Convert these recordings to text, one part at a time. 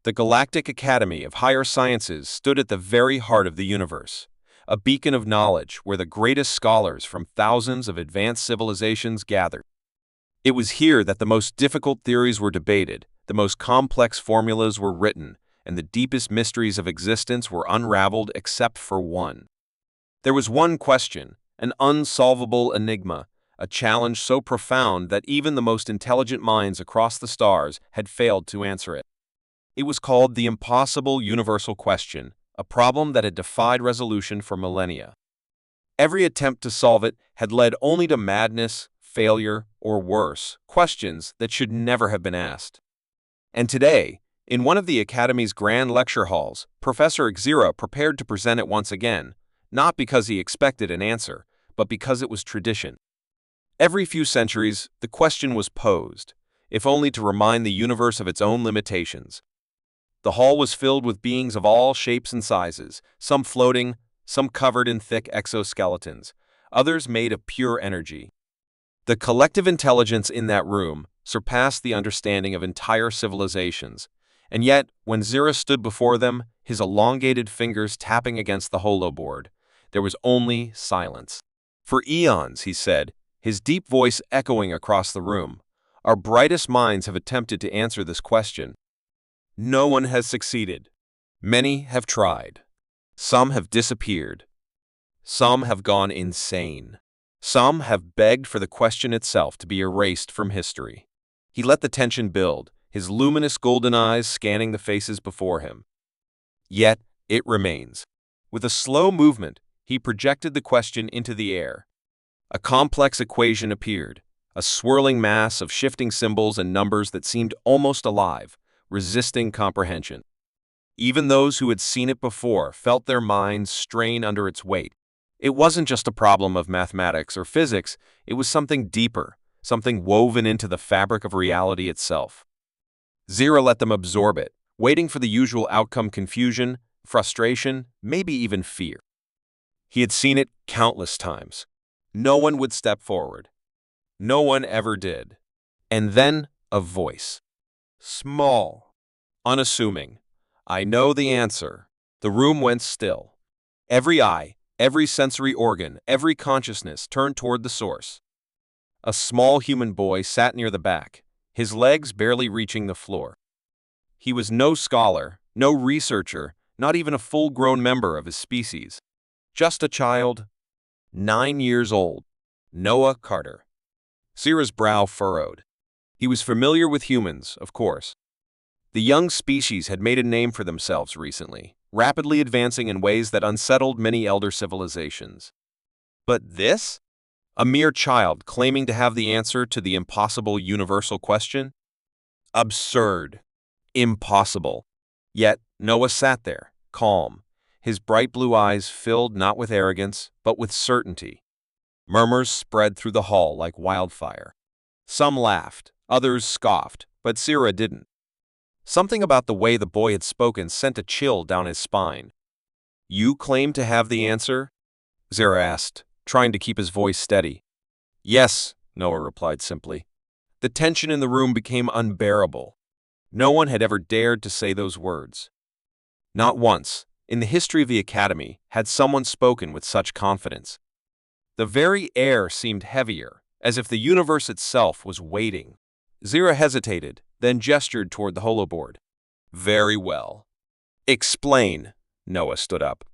The Galactic Academy of Higher Sciences stood at the very heart of the universe, a beacon of knowledge where the greatest scholars from thousands of advanced civilizations gathered. It was here that the most difficult theories were debated, the most complex formulas were written, and the deepest mysteries of existence were unraveled except for one. There was one question, an unsolvable enigma, a challenge so profound that even the most intelligent minds across the stars had failed to answer it. It was called the impossible universal question, a problem that had defied resolution for millennia. Every attempt to solve it had led only to madness, failure, or worse, questions that should never have been asked. And today, in one of the Academy's grand lecture halls, Professor Xira prepared to present it once again, not because he expected an answer, but because it was tradition. Every few centuries, the question was posed, if only to remind the universe of its own limitations. The hall was filled with beings of all shapes and sizes, some floating, some covered in thick exoskeletons, others made of pure energy. The collective intelligence in that room surpassed the understanding of entire civilizations, and yet, when Xira stood before them, his elongated fingers tapping against the holoboard, there was only silence. For eons, he said, his deep voice echoing across the room, our brightest minds have attempted to answer this question. No one has succeeded. Many have tried. Some have disappeared. Some have gone insane. Some have begged for the question itself to be erased from history. He let the tension build, his luminous golden eyes scanning the faces before him. Yet, it remains. With a slow movement, he projected the question into the air. A complex equation appeared, a swirling mass of shifting symbols and numbers that seemed almost alive, resisting comprehension. Even those who had seen it before felt their minds strain under its weight. It wasn't just a problem of mathematics or physics, it was something deeper, something woven into the fabric of reality itself. Xira let them absorb it, waiting for the usual outcome: confusion, frustration, maybe even fear. He had seen it countless times. No one would step forward. No one ever did. And then a voice. Small. Unassuming. I know the answer. The room went still. Every eye, every sensory organ, every consciousness turned toward the source. A small human boy sat near the back, his legs barely reaching the floor. He was no scholar, no researcher, not even a full-grown member of his species. Just a child, 9 years old, Noah Carter. Xira's brow furrowed. He was familiar with humans, of course. The young species had made a name for themselves recently, rapidly advancing in ways that unsettled many elder civilizations. But this? A mere child claiming to have the answer to the impossible universal question? Absurd. Impossible. Yet Noah sat there, calm, his bright blue eyes filled not with arrogance, but with certainty. Murmurs spread through the hall like wildfire. Some laughed, others scoffed, but Xira didn't. Something about the way the boy had spoken sent a chill down his spine. You claim to have the answer? Xira asked, trying to keep his voice steady. Yes, Noah replied simply. The tension in the room became unbearable. No one had ever dared to say those words. Not once, in the history of the Academy, had someone spoken with such confidence. The very air seemed heavier, as if the universe itself was waiting. Xira hesitated, then gestured toward the holoboard. Very well. Explain. Noah stood up.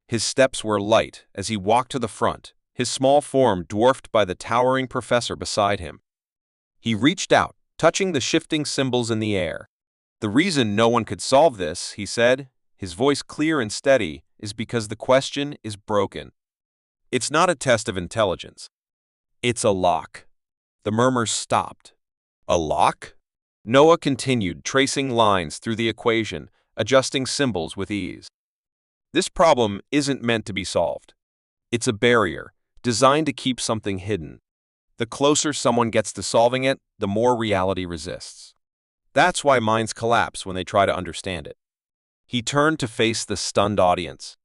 His steps were light as he walked to the front, his small form dwarfed by the towering professor beside him. He reached out, touching the shifting symbols in the air. The reason no one could solve this, he said, his voice clear and steady, is because the question is broken. It's not a test of intelligence. It's a lock. The murmurs stopped. A lock? Noah continued, tracing lines through the equation, adjusting symbols with ease. This problem isn't meant to be solved. It's a barrier, designed to keep something hidden. The closer someone gets to solving it, the more reality resists. That's why minds collapse when they try to understand it. He turned to face the stunned audience.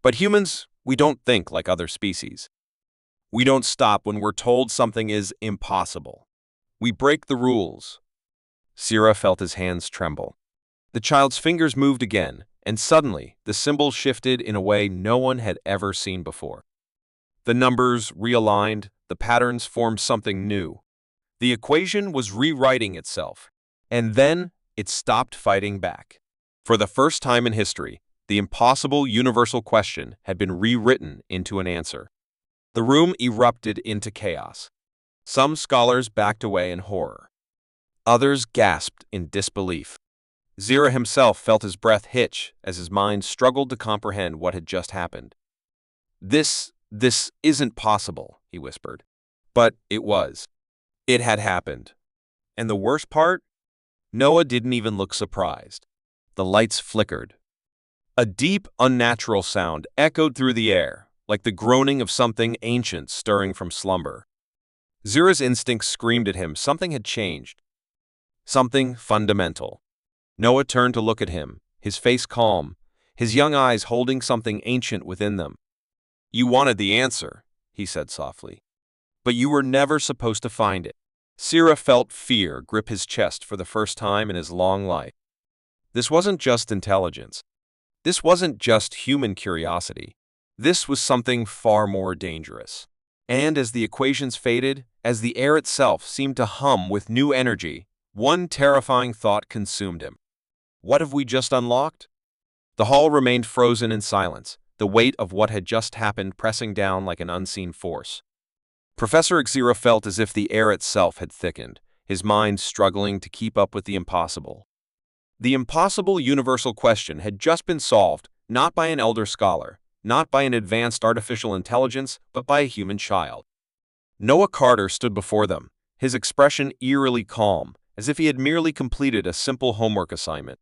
But humans, we don't think like other species. We don't stop when we're told something is impossible. We break the rules. Xira felt his hands tremble. The child's fingers moved again, and suddenly the symbol shifted in a way no one had ever seen before. The numbers realigned, the patterns formed something new. The equation was rewriting itself, and then it stopped fighting back. For the first time in history, the impossible universal question had been rewritten into an answer. The room erupted into chaos. Some scholars backed away in horror. Others gasped in disbelief. Zira himself felt his breath hitch as his mind struggled to comprehend what had just happened. This isn't possible, he whispered. But it was. It had happened. And the worst part? Noah didn't even look surprised. The lights flickered. A deep, unnatural sound echoed through the air, like the groaning of something ancient stirring from slumber. Zira's instincts screamed at him something had changed. Something fundamental. Noah turned to look at him, his face calm, his young eyes holding something ancient within them. "You wanted the answer," he said softly. "But you were never supposed to find it." Zira felt fear grip his chest for the first time in his long life. This wasn't just intelligence. This wasn't just human curiosity. This was something far more dangerous. And as the equations faded, as the air itself seemed to hum with new energy, one terrifying thought consumed him. What have we just unlocked? The hall remained frozen in silence, the weight of what had just happened pressing down like an unseen force. Professor Xira felt as if the air itself had thickened, his mind struggling to keep up with the impossible. The impossible universal question had just been solved, not by an elder scholar, not by an advanced artificial intelligence, but by a human child. Noah Carter stood before them, his expression eerily calm, as if he had merely completed a simple homework assignment.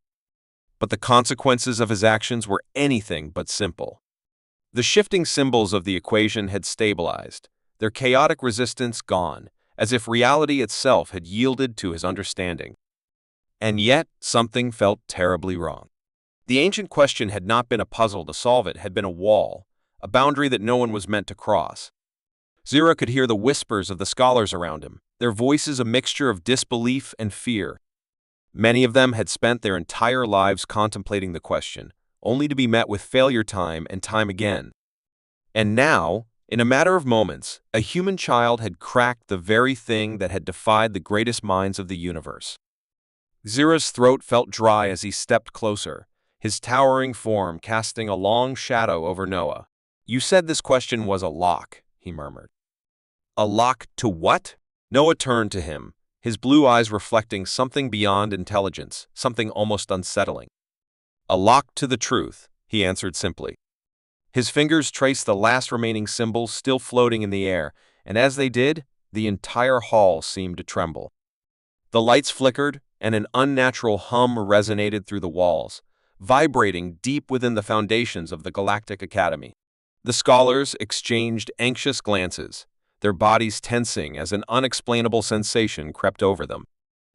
But the consequences of his actions were anything but simple. The shifting symbols of the equation had stabilized, their chaotic resistance gone, as if reality itself had yielded to his understanding. And yet, something felt terribly wrong. The ancient question had not been a puzzle to solve, it had been a wall, a boundary that no one was meant to cross. Zira could hear the whispers of the scholars around him, their voices a mixture of disbelief and fear. Many of them had spent their entire lives contemplating the question, only to be met with failure time and time again. And now, in a matter of moments, a human child had cracked the very thing that had defied the greatest minds of the universe. Zira's throat felt dry as he stepped closer, his towering form casting a long shadow over Noah. "You said this question was a lock," he murmured. "A lock to what?" Noah turned to him, his blue eyes reflecting something beyond intelligence, something almost unsettling. "A lock to the truth," he answered simply. His fingers traced the last remaining symbols still floating in the air, and as they did, the entire hall seemed to tremble. The lights flickered, and an unnatural hum resonated through the walls, vibrating deep within the foundations of the Galactic Academy. The scholars exchanged anxious glances, their bodies tensing as an unexplainable sensation crept over them.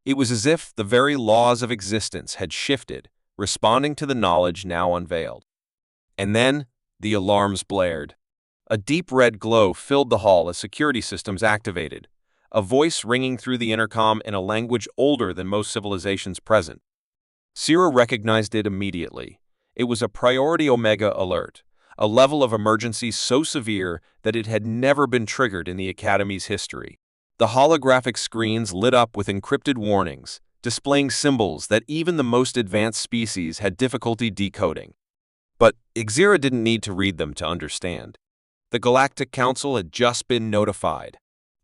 It was as if the very laws of existence had shifted, responding to the knowledge now unveiled. And then, the alarms blared. A deep red glow filled the hall as security systems activated, a voice ringing through the intercom in a language older than most civilizations present. Zira recognized it immediately. It was a Priority Omega alert, a level of emergency so severe that it had never been triggered in the Academy's history. The holographic screens lit up with encrypted warnings, displaying symbols that even the most advanced species had difficulty decoding. But Xira didn't need to read them to understand. The Galactic Council had just been notified,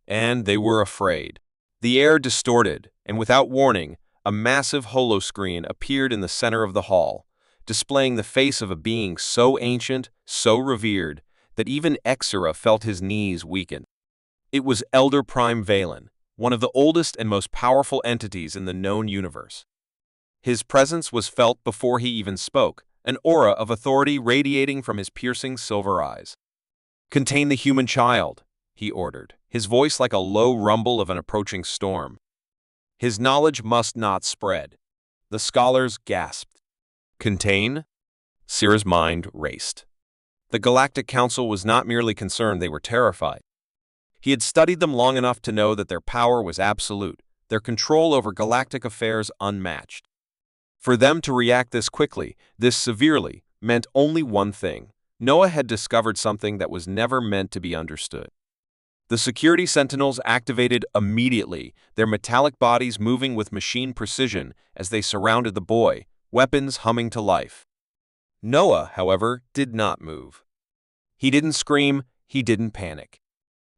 and they were afraid. The air distorted, and without warning, a massive holoscreen appeared in the center of the hall, displaying the face of a being so ancient, so revered, that even Xira felt his knees weaken. It was Elder Prime Valen, one of the oldest and most powerful entities in the known universe. His presence was felt before he even spoke, an aura of authority radiating from his piercing silver eyes. "Contain the human child," he ordered, his voice like a low rumble of an approaching storm. "His knowledge must not spread." The scholars gasped. "Contain?" Zira's mind raced. The Galactic Council was not merely concerned, they were terrified. He had studied them long enough to know that their power was absolute, their control over galactic affairs unmatched. For them to react this quickly, this severely, meant only one thing. Noah had discovered something that was never meant to be understood. The security sentinels activated immediately, their metallic bodies moving with machine precision as they surrounded the boy, weapons humming to life. Noah, however, did not move. He didn't scream, he didn't panic.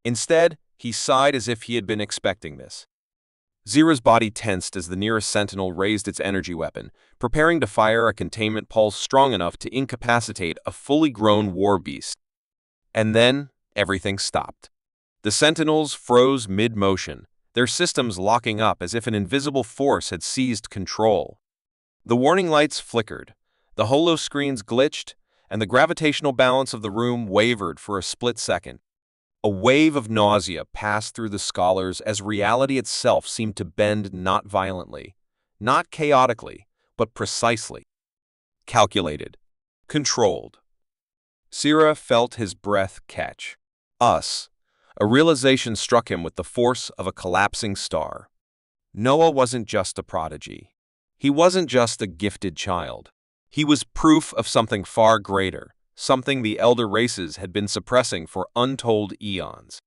Instead, he sighed as if he had been expecting this. Zira's body tensed as the nearest sentinel raised its energy weapon, preparing to fire a containment pulse strong enough to incapacitate a fully grown war beast. And then, everything stopped. The sentinels froze mid-motion, their systems locking up as if an invisible force had seized control. The warning lights flickered, the holoscreens glitched, and the gravitational balance of the room wavered for a split second. A wave of nausea passed through the scholars as reality itself seemed to bend not violently, not chaotically, but precisely. Calculated. Controlled. Zira felt his breath catch. Us. A realization struck him with the force of a collapsing star. Noah wasn't just a prodigy. He wasn't just a gifted child. He was proof of something far greater, something the elder races had been suppressing for untold eons.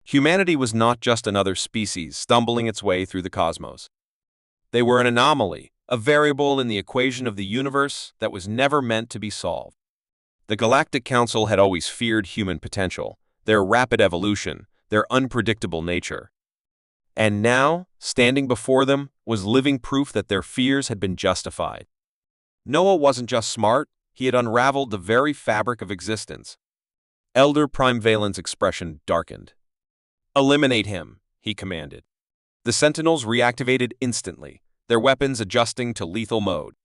Humanity was not just another species stumbling its way through the cosmos. They were an anomaly, a variable in the equation of the universe that was never meant to be solved. The Galactic Council had always feared human potential, their rapid evolution, their unpredictable nature. And now, standing before them, was living proof that their fears had been justified. Noah wasn't just smart, he had unraveled the very fabric of existence. Elder Prime Valen's expression darkened. "Eliminate him," he commanded. The sentinels reactivated instantly, their weapons adjusting to lethal mode.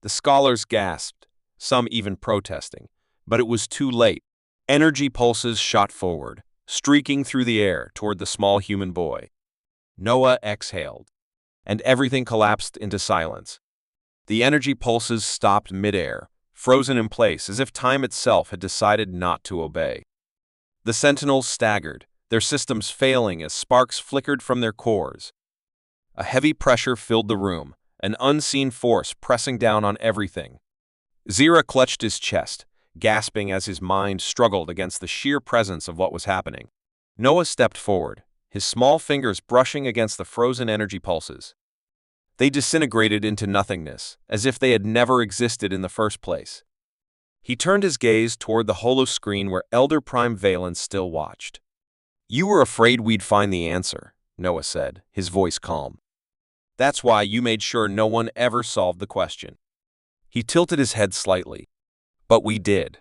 The scholars gasped, some even protesting, but it was too late. Energy pulses shot forward, streaking through the air toward the small human boy. Noah exhaled, and everything collapsed into silence. The energy pulses stopped midair, frozen in place as if time itself had decided not to obey. The sentinels staggered, their systems failing as sparks flickered from their cores. A heavy pressure filled the room, an unseen force pressing down on everything. Zira clutched his chest, gasping as his mind struggled against the sheer presence of what was happening. Noah stepped forward, his small fingers brushing against the frozen energy pulses. They disintegrated into nothingness, as if they had never existed in the first place. He turned his gaze toward the holoscreen where Elder Prime Valen still watched. "You were afraid we'd find the answer," Noah said, his voice calm. "That's why you made sure no one ever solved the question." He tilted his head slightly. "But we did."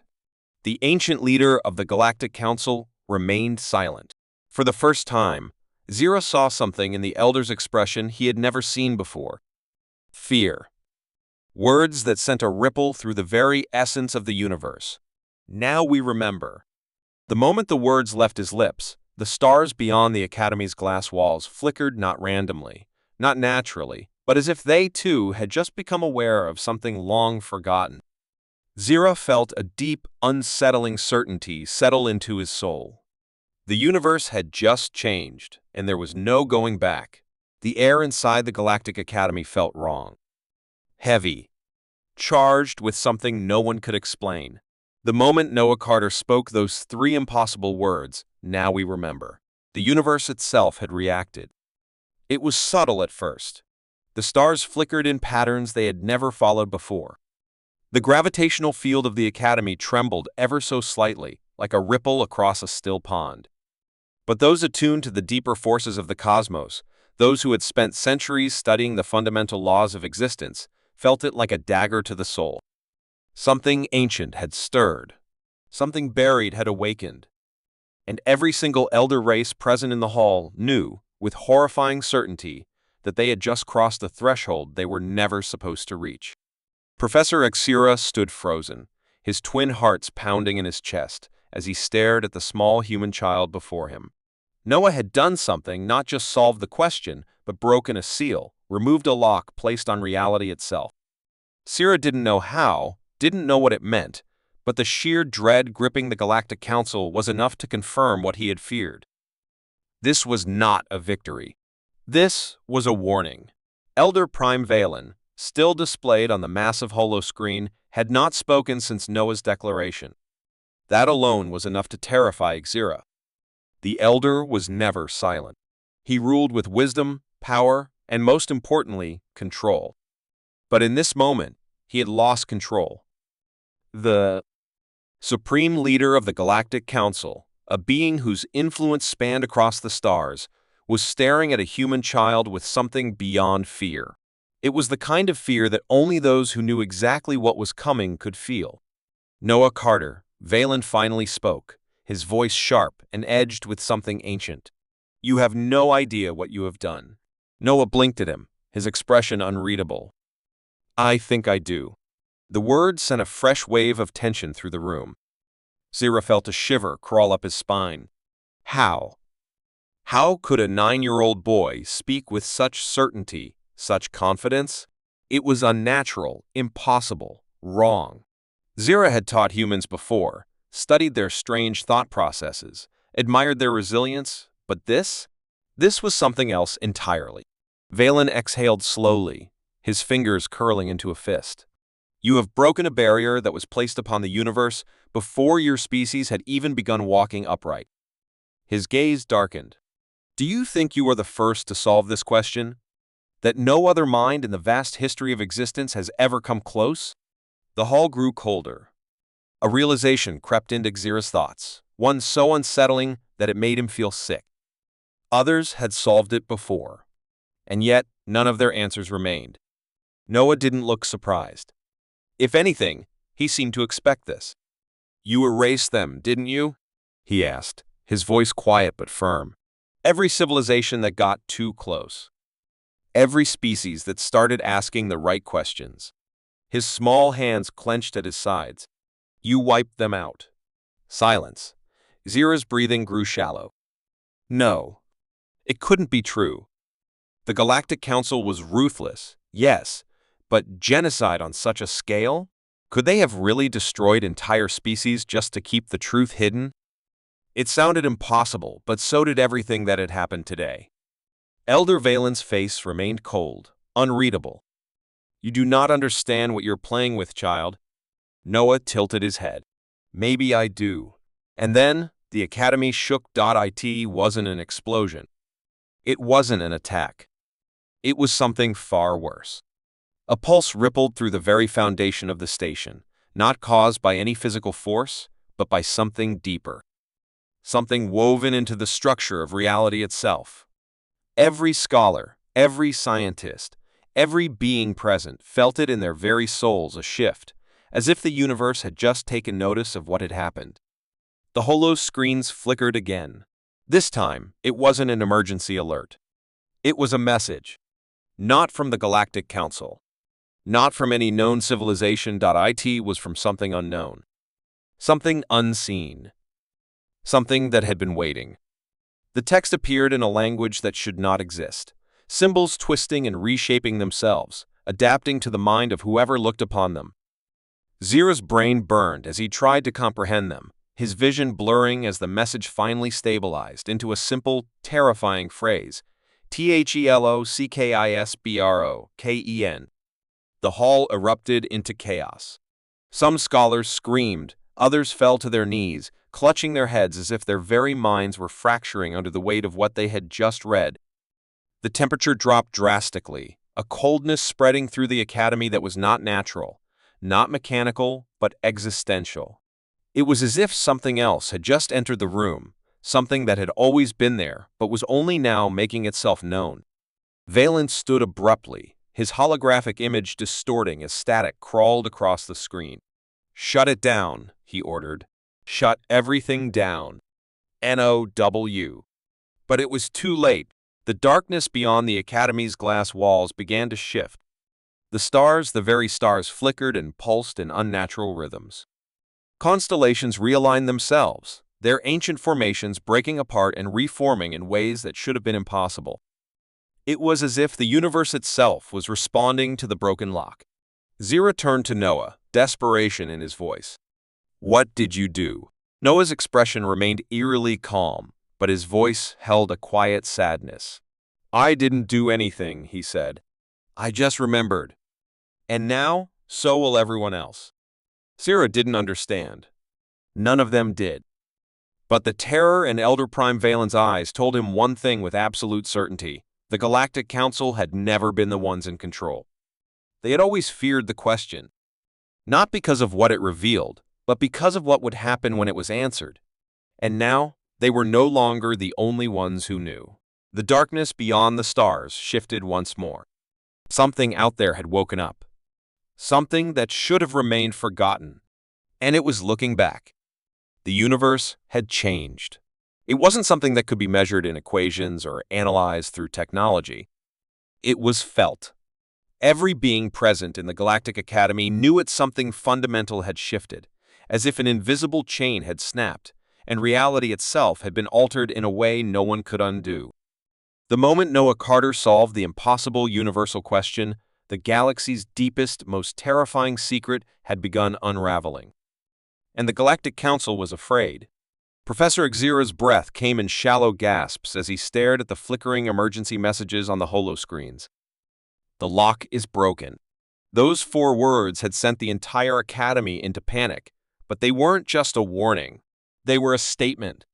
The ancient leader of the Galactic Council remained silent. For the first time, Zira saw something in the Elder's expression he had never seen before. Fear. Words that sent a ripple through the very essence of the universe. "Now we remember." The moment the words left his lips, the stars beyond the Academy's glass walls flickered not randomly, not naturally, but as if they too had just become aware of something long forgotten. Zira felt a deep, unsettling certainty settle into his soul. The universe had just changed, and there was no going back. The air inside the Galactic Academy felt wrong. Heavy. Charged with something no one could explain. The moment Noah Carter spoke those three impossible words, "Now we remember," the universe itself had reacted. It was subtle at first. The stars flickered in patterns they had never followed before. The gravitational field of the Academy trembled ever so slightly, like a ripple across a still pond. But those attuned to the deeper forces of the cosmos, those who had spent centuries studying the fundamental laws of existence, felt it like a dagger to the soul. Something ancient had stirred. Something buried had awakened. And every single elder race present in the hall knew, with horrifying certainty, that they had just crossed the threshold they were never supposed to reach. Professor Xira stood frozen, his twin hearts pounding in his chest, as he stared at the small human child before him. Noah had done something, not just solved the question, but broken a seal, removed a lock placed on reality itself. Zira didn't know how, didn't know what it meant, but the sheer dread gripping the Galactic Council was enough to confirm what he had feared. This was not a victory. This was a warning. Elder Prime Valen, still displayed on the massive holoscreen, had not spoken since Noah's declaration. That alone was enough to terrify Xira. The Elder was never silent. He ruled with wisdom, power, and most importantly, control. But in this moment, he had lost control. The Supreme Leader of the Galactic Council, a being whose influence spanned across the stars, was staring at a human child with something beyond fear. It was the kind of fear that only those who knew exactly what was coming could feel. Noah Carter, Valen finally spoke, his voice sharp and edged with something ancient. "You have no idea what you have done." Noah blinked at him, his expression unreadable. "I think I do." The words sent a fresh wave of tension through the room. Xira felt a shiver crawl up his spine. How? How could a 9-year-old boy speak with such certainty, such confidence? It was unnatural, impossible, wrong. Xira had taught humans before, studied their strange thought processes, admired their resilience, but this was something else entirely. Valen exhaled slowly, his fingers curling into a fist. "You have broken a barrier that was placed upon the universe before your species had even begun walking upright." His gaze darkened. "Do you think you are the first to solve this question? That no other mind in the vast history of existence has ever come close?" The hall grew colder. A realization crept into Xira's thoughts, one so unsettling that it made him feel sick. Others had solved it before, and yet none of their answers remained. Noah didn't look surprised. If anything, he seemed to expect this. "You erased them, didn't you?" he asked, his voice quiet but firm. "Every civilization that got too close. Every species that started asking the right questions." His small hands clenched at his sides. "You wiped them out." Silence. Xira's breathing grew shallow. No. It couldn't be true. The Galactic Council was ruthless, yes, but genocide on such a scale? Could they have really destroyed entire species just to keep the truth hidden? It sounded impossible, but so did everything that had happened today. Elder Valen's face remained cold, unreadable. "You do not understand what you're playing with, child." Noah tilted his head. "Maybe I do." And then, the Academy shook. It wasn't an explosion. It wasn't an attack. It was something far worse. A pulse rippled through the very foundation of the station, not caused by any physical force, but by something deeper. Something woven into the structure of reality itself. Every scholar, every scientist, every being present felt it in their very souls, a shift, as if the universe had just taken notice of what had happened. The holo-screens flickered again. This time, it wasn't an emergency alert. It was a message. Not from the Galactic Council. Not from any known civilization. It was from something unknown. Something unseen. Something that had been waiting. The text appeared in a language that should not exist, symbols twisting and reshaping themselves, adapting to the mind of whoever looked upon them. Xira's brain burned as he tried to comprehend them, his vision blurring as the message finally stabilized into a simple, terrifying phrase, THELOCKISBROKEN. The hall erupted into chaos. Some scholars screamed, others fell to their knees, clutching their heads as if their very minds were fracturing under the weight of what they had just read. The temperature dropped drastically, a coldness spreading through the academy that was not natural, not mechanical, but existential. It was as if something else had just entered the room, something that had always been there, but was only now making itself known. Valen stood abruptly, his holographic image distorting as static crawled across the screen. "Shut it down," he ordered. "Shut everything down. NOW." But it was too late. The darkness beyond the Academy's glass walls began to shift. The stars, the very stars, flickered and pulsed in unnatural rhythms. Constellations realigned themselves, their ancient formations breaking apart and reforming in ways that should have been impossible. It was as if the universe itself was responding to the broken lock. Xira turned to Noah, desperation in his voice. "What did you do?" Noah's expression remained eerily calm, but his voice held a quiet sadness. "I didn't do anything," he said. "I just remembered." And now, so will everyone else. Sira didn't understand. None of them did. But the terror in Elder Prime Valen's eyes told him one thing with absolute certainty. The Galactic Council had never been the ones in control. They had always feared the question. Not because of what it revealed, but because of what would happen when it was answered. And now, they were no longer the only ones who knew. The darkness beyond the stars shifted once more. Something out there had woken up. Something that should have remained forgotten. And it was looking back. The universe had changed. It wasn't something that could be measured in equations or analyzed through technology. It was felt. Every being present in the Galactic Academy knew that something fundamental had shifted, as if an invisible chain had snapped, and reality itself had been altered in a way no one could undo. The moment Noah Carter solved the impossible universal question, the galaxy's deepest, most terrifying secret had begun unraveling. And the Galactic Council was afraid. Professor Xera's breath came in shallow gasps as he stared at the flickering emergency messages on the holoscreens. The lock is broken. Those 4 words had sent the entire Academy into panic, but they weren't just a warning. They were a statement.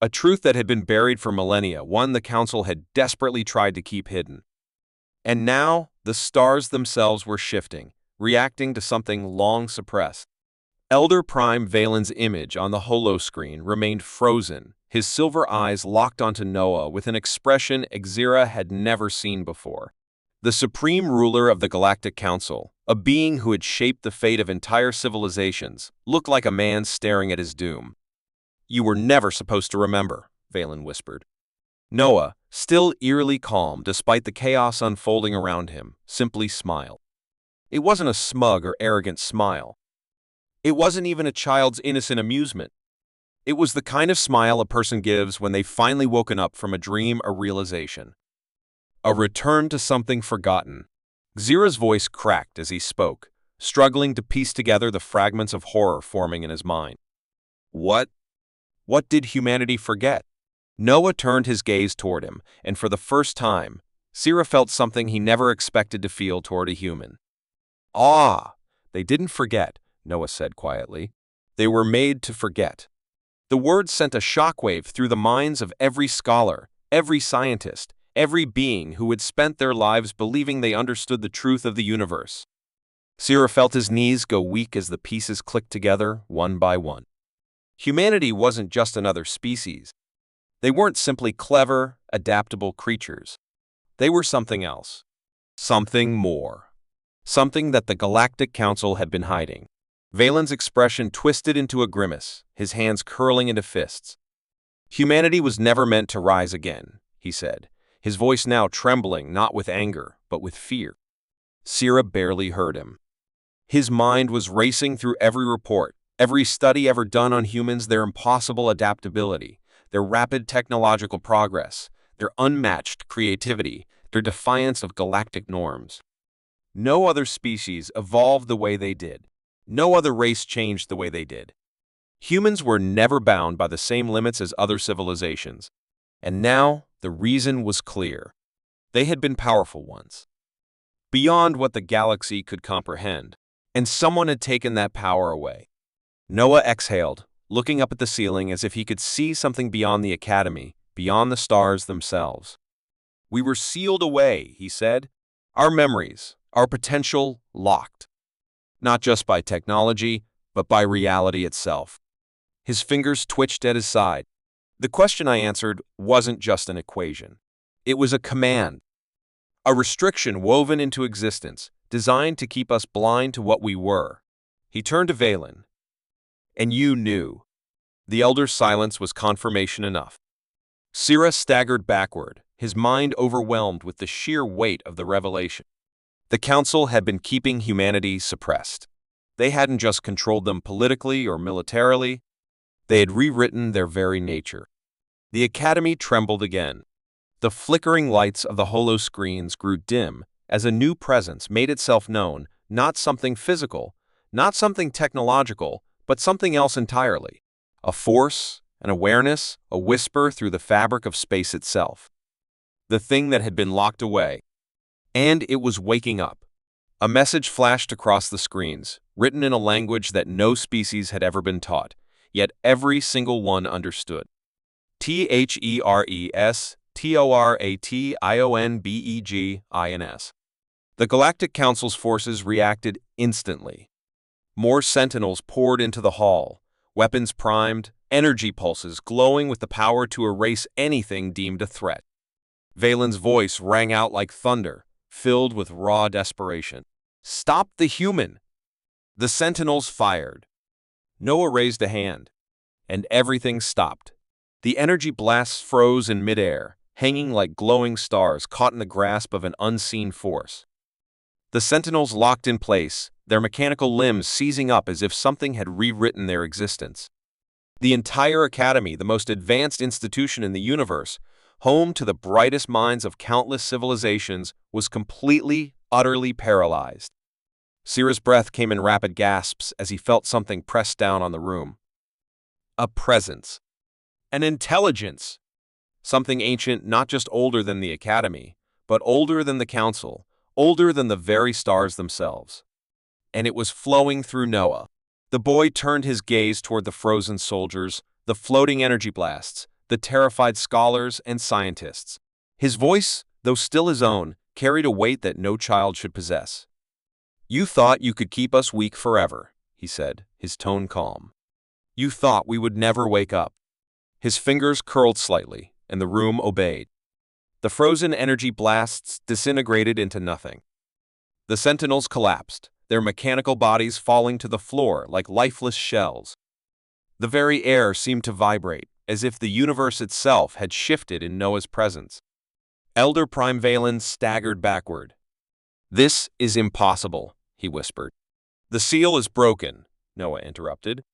A truth that had been buried for millennia, one the Council had desperately tried to keep hidden. And now, the stars themselves were shifting, reacting to something long suppressed. Elder Prime Valen's image on the holoscreen remained frozen, his silver eyes locked onto Noah with an expression Xera had never seen before. The supreme ruler of the Galactic Council, a being who had shaped the fate of entire civilizations, looked like a man staring at his doom. "You were never supposed to remember," Valen whispered. Noah, still eerily calm despite the chaos unfolding around him, simply smiled. It wasn't a smug or arrogant smile. It wasn't even a child's innocent amusement. It was the kind of smile a person gives when they've finally woken up from a dream or realization. A return to something forgotten. Xera's voice cracked as he spoke, struggling to piece together the fragments of horror forming in his mind. What? What did humanity forget? Noah turned his gaze toward him, and for the first time, Xera felt something he never expected to feel toward a human. Awe! They didn't forget, Noah said quietly. They were made to forget. The words sent a shockwave through the minds of every scholar, every scientist, every being who had spent their lives believing they understood the truth of the universe. Xera felt his knees go weak as the pieces clicked together, one by one. Humanity wasn't just another species. They weren't simply clever, adaptable creatures. They were something else. Something more. Something that the Galactic Council had been hiding. Valen's expression twisted into a grimace, his hands curling into fists. Humanity was never meant to rise again, he said, his voice now trembling not with anger, but with fear. Xera barely heard him. His mind was racing through every report, every study ever done on humans, their impossible adaptability, their rapid technological progress, their unmatched creativity, their defiance of galactic norms. No other species evolved the way they did. No other race changed the way they did. Humans were never bound by the same limits as other civilizations. And now, the reason was clear. They had been powerful once, beyond what the galaxy could comprehend, and someone had taken that power away. Noah exhaled, looking up at the ceiling as if he could see something beyond the Academy, beyond the stars themselves. We were sealed away, he said, our memories, our potential locked. Not just by technology, but by reality itself. His fingers twitched at his side. The question I answered wasn't just an equation. It was a command. A restriction woven into existence, designed to keep us blind to what we were. He turned to Valen. And you knew. The elder's silence was confirmation enough. Xera staggered backward, his mind overwhelmed with the sheer weight of the revelation. The Council had been keeping humanity suppressed. They hadn't just controlled them politically or militarily. They had rewritten their very nature. The Academy trembled again. The flickering lights of the holoscreens grew dim as a new presence made itself known, not something physical, not something technological, but something else entirely. A force, an awareness, a whisper through the fabric of space itself. The thing that had been locked away. And it was waking up. A message flashed across the screens, written in a language that no species had ever been taught, yet every single one understood. THERESTORATIONBEGINS. The Galactic Council's forces reacted instantly. More sentinels poured into the hall, weapons primed, energy pulses glowing with the power to erase anything deemed a threat. Valen's voice rang out like thunder, filled with raw desperation. "Stop the human!" The sentinels fired. Noah raised a hand, and everything stopped. The energy blasts froze in midair, hanging like glowing stars caught in the grasp of an unseen force. The sentinels locked in place, their mechanical limbs seizing up as if something had rewritten their existence. The entire academy, the most advanced institution in the universe, home to the brightest minds of countless civilizations, was completely, utterly paralyzed. Sira's breath came in rapid gasps as he felt something press down on the room. A presence. An intelligence. Something ancient, not just older than the academy, but older than the council, older than the very stars themselves. And it was flowing through Noah. The boy turned his gaze toward the frozen soldiers, the floating energy blasts, the terrified scholars and scientists. His voice, though still his own, carried a weight that no child should possess. "You thought you could keep us weak forever," he said, his tone calm. "You thought we would never wake up." His fingers curled slightly, and the room obeyed. The frozen energy blasts disintegrated into nothing. The sentinels collapsed, their mechanical bodies falling to the floor like lifeless shells. The very air seemed to vibrate, as if the universe itself had shifted in Noah's presence. Elder Prime Valen staggered backward. "This is impossible," he whispered. "The seal is broken," Noah interrupted.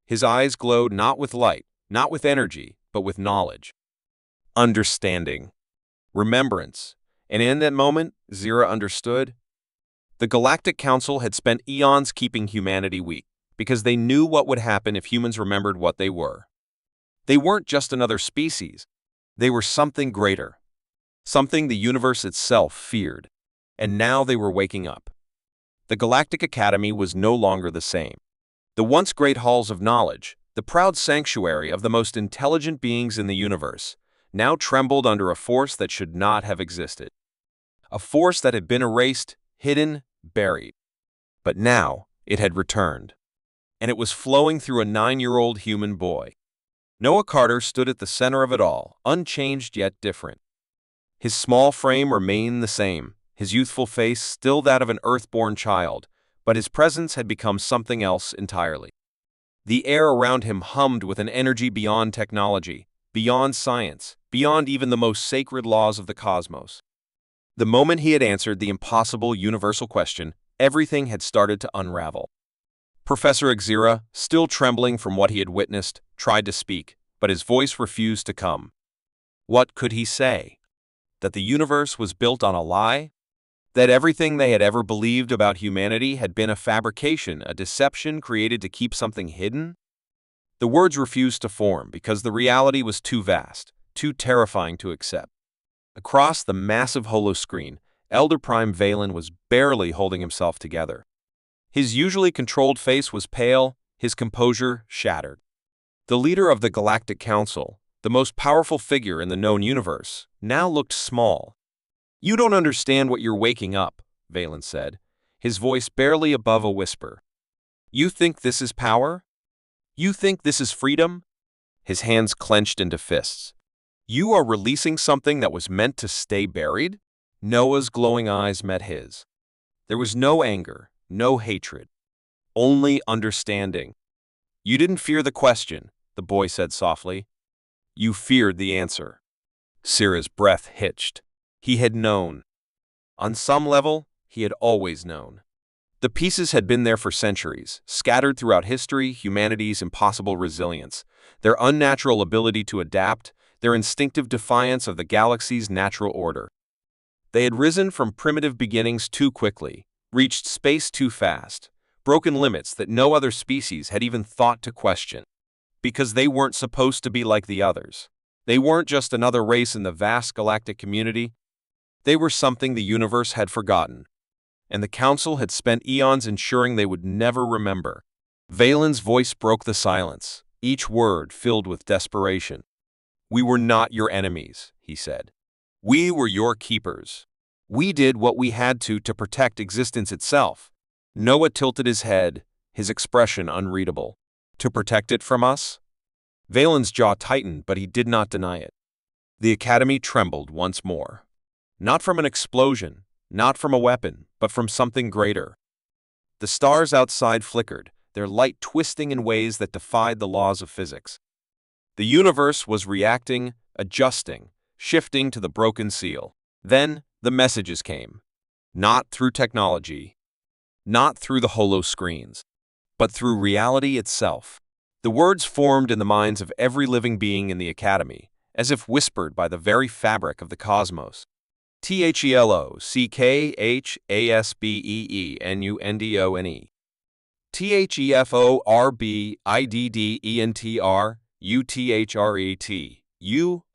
His eyes glowed not with light, not with energy, but with knowledge. Understanding. Remembrance. And in that moment, Zira understood. The Galactic Council had spent eons keeping humanity weak, because they knew what would happen if humans remembered what they were. They weren't just another species. They were something greater. Something the universe itself feared. And now they were waking up. The Galactic Academy was no longer the same. The once great halls of knowledge, the proud sanctuary of the most intelligent beings in the universe, now trembled under a force that should not have existed. A force that had been erased, hidden, buried. But now it had returned. And it was flowing through a 9-year-old human boy. Noah Carter stood at the center of it all, unchanged yet different. His small frame remained the same, his youthful face still that of an earthborn child, but his presence had become something else entirely. The air around him hummed with an energy beyond technology, beyond science, beyond even the most sacred laws of the cosmos. The moment he had answered the impossible universal question, everything had started to unravel. Professor Xira, still trembling from what he had witnessed, tried to speak, but his voice refused to come. What could he say? That the universe was built on a lie? That everything they had ever believed about humanity had been a fabrication, a deception created to keep something hidden? The words refused to form because the reality was too vast, too terrifying to accept. Across the massive holoscreen, Elder Prime Valen was barely holding himself together. His usually controlled face was pale, his composure shattered. The leader of the Galactic Council, the most powerful figure in the known universe, now looked small. "You don't understand what you're waking up," Valen said, his voice barely above a whisper. "You think this is power? You think this is freedom?" His hands clenched into fists. "You are releasing something that was meant to stay buried?" Noah's glowing eyes met his. There was no anger, no hatred, only understanding. "You didn't fear the question," the boy said softly. "You feared the answer." Sira's breath hitched. He had known. On some level, he had always known. The pieces had been there for centuries, scattered throughout history, humanity's impossible resilience, their unnatural ability to adapt, their instinctive defiance of the galaxy's natural order. They had risen from primitive beginnings too quickly, reached space too fast, broken limits that no other species had even thought to question. Because they weren't supposed to be like the others. They weren't just another race in the vast galactic community. They were something the universe had forgotten. and the Council had spent eons ensuring they would never remember. Valen's voice broke the silence, each word filled with desperation. "We were not your enemies," he said. "We were your keepers. We did what we had to protect existence itself." Noah tilted his head, his expression unreadable. "To protect it from us?" Valen's jaw tightened, but he did not deny it. The Academy trembled once more. Not from an explosion, not from a weapon, but from something greater. The stars outside flickered, their light twisting in ways that defied the laws of physics. The universe was reacting, adjusting, shifting to the broken seal. Then the messages came. Not through technology, not through the holo screens, but through reality itself. The words formed in the minds of every living being in the Academy, as if whispered by the very fabric of the cosmos. THELOCKHASBEENUNDONE. THEFORBIDDENTRUTHRET URNS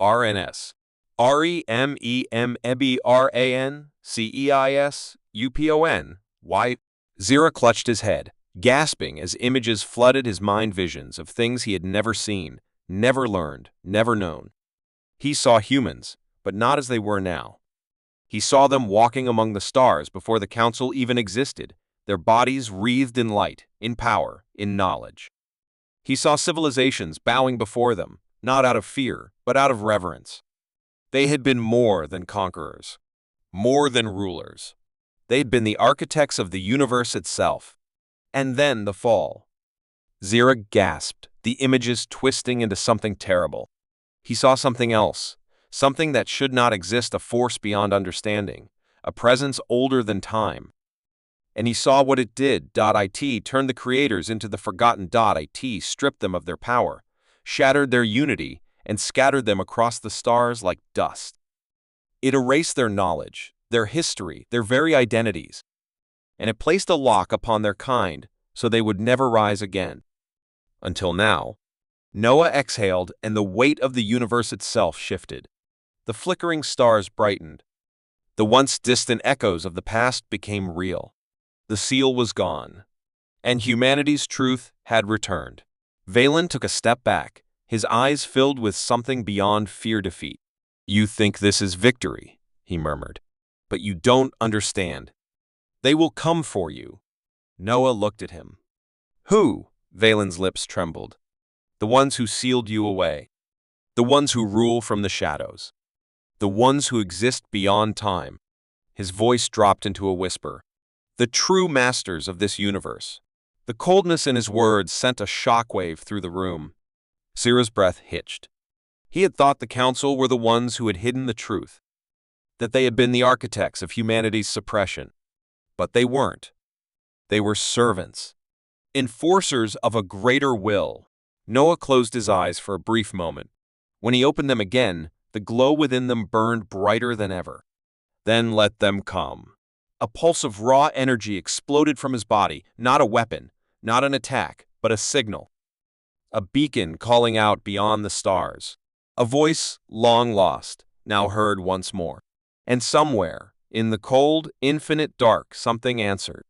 REMEMBRANCEUPON. Zira clutched his head, gasping as images flooded his mind, visions of things he had never seen, never learned, never known. He saw humans, but not as they were now. He saw them walking among the stars before the Council even existed, their bodies wreathed in light, in power, in knowledge. He saw civilizations bowing before them, not out of fear, but out of reverence. They had been more than conquerors, more than rulers. They had been the architects of the universe itself. And then the fall. Zira gasped, the images twisting into something terrible. He saw something else, something that should not exist, a force beyond understanding, a presence older than time. And he saw what it did. It turned the creators into the forgotten. It stripped them of their power, shattered their unity, and scattered them across the stars like dust. It erased their knowledge, their history, their very identities, and it placed a lock upon their kind so they would never rise again. Until now. Noah exhaled, and the weight of the universe itself shifted. The flickering stars brightened. The once distant echoes of the past became real. The seal was gone, and humanity's truth had returned. Valen took a step back, his eyes filled with something beyond fear defeat. "You think this is victory," he murmured, "but you don't understand. They will come for you." Noah looked at him. "Who?" Valen's lips trembled. "The ones who sealed you away. The ones who rule from the shadows. The ones who exist beyond time." His voice dropped into a whisper. "The true masters of this universe." The coldness in his words sent a shockwave through the room. Zira's breath hitched. He had thought the Council were the ones who had hidden the truth, that they had been the architects of humanity's suppression. But they weren't. They were servants, enforcers of a greater will. Noah closed his eyes for a brief moment. When he opened them again, the glow within them burned brighter than ever. "Then let them come." A pulse of raw energy exploded from his body, not a weapon, not an attack, but a signal. A beacon calling out beyond the stars. A voice long lost, now heard once more. And somewhere, in the cold, infinite dark, something answered.